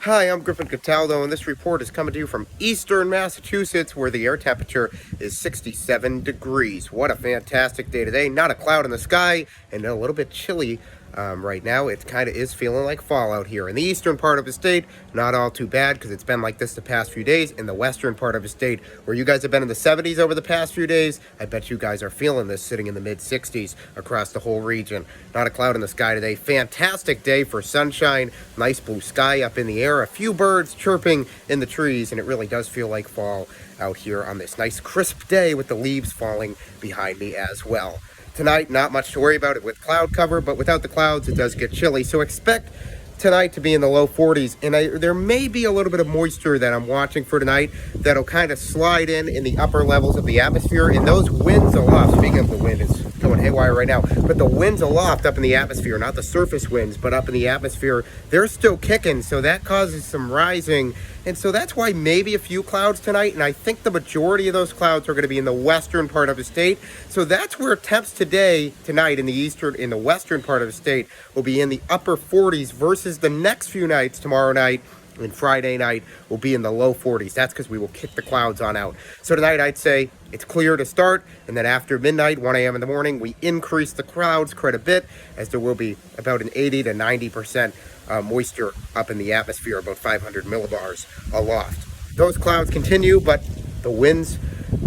Hi, I'm Griffin Cataldo, and this report is coming to you from eastern Massachusetts, where the air temperature is 67 degrees. What a fantastic day today. Not a cloud in the sky, and a little bit chilly right now. It kind of is feeling like fall out here. In the eastern part of the state, not all too bad, because it's been like this the past few days. In the western part of the state, where you guys have been in the 70s over the past few days, I bet you guys are feeling this, sitting in the mid-60s across the whole region. Not a cloud in the sky today. Fantastic day for sunshine, nice blue sky up in the air, a few birds chirping in the trees, and it really does feel like fall out here on this nice crisp day with the leaves falling behind me as well. Tonight, not much to worry about it with cloud cover, but without the clouds, it does get chilly. So expect tonight to be in the low 40s, and there may be a little bit of moisture that I'm watching for tonight that'll kind of slide in the upper levels of the atmosphere, and those winds aloft. Speaking of the wind, it's going haywire right now, but the winds aloft up in the atmosphere, not the surface winds, but up in the atmosphere, they're still kicking, so that causes some rising, and so that's why maybe a few clouds tonight, and I think the majority of those clouds are going to be in the western part of the state. So that's where temps tonight in the western part of the state will be in the upper 40s versus the next few nights, tomorrow night and Friday night, will be in the low 40s. That's because we will kick the clouds on out. So tonight I'd say it's clear to start, and then after midnight, 1 a.m. in the morning, we increase the clouds quite a bit, as there will be about an 80 to 90% moisture up in the atmosphere, about 500 millibars aloft. Those clouds continue, but the winds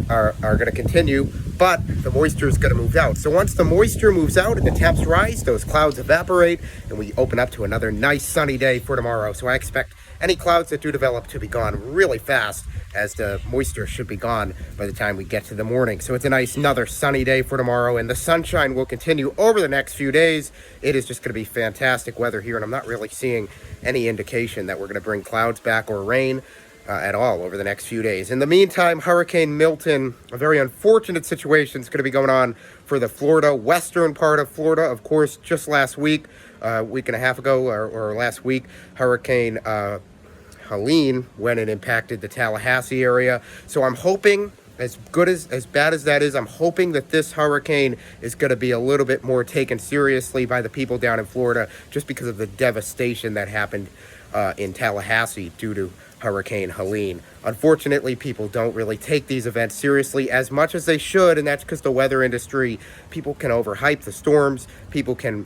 are going to continue, but the moisture is going to move out. So once the moisture moves out and the temps rise, those clouds evaporate, and we open up to another nice sunny day for tomorrow. So I expect any clouds that do develop to be gone really fast, as the moisture should be gone by the time we get to the morning. So it's a nice another sunny day for tomorrow, and the sunshine will continue over the next few days. It is just going to be fantastic weather here, and I'm not really seeing any indication that we're going to bring clouds back or rain at all over the next few days. In the meantime, Hurricane Milton, a very unfortunate situation, is going to be going on for the western part of Florida. Of course, just last week, week and a half ago, or last week, Hurricane Helene went and impacted the Tallahassee area. So I'm hoping, as bad as that is, I'm hoping that this hurricane is going to be a little bit more taken seriously by the people down in Florida, just because of the devastation that happened in Tallahassee due to Hurricane Helene. Unfortunately, people don't really take these events seriously as much as they should, and that's because the weather industry, people can overhype the storms, people can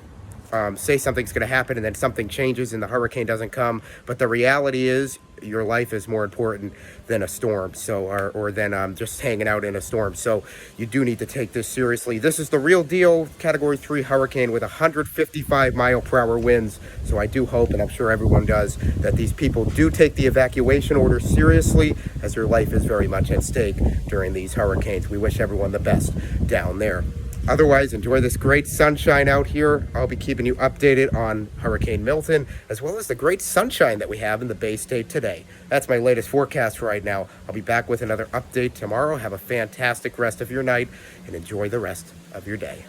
say something's going to happen and then something changes and the hurricane doesn't come. But the reality is, your life is more important than a storm, or than just hanging out in a storm. So you do need to take this seriously. This is the real deal, Category 3 hurricane with 155 mile per hour winds. So I do hope, and I'm sure everyone does, that these people do take the evacuation order seriously, as their life is very much at stake during these hurricanes. We wish everyone the best down there. Otherwise, enjoy this great sunshine out here. I'll be keeping you updated on Hurricane Milton, as well as the great sunshine that we have in the Bay State today. That's my latest forecast right now. I'll be back with another update tomorrow. Have a fantastic rest of your night, and enjoy the rest of your day.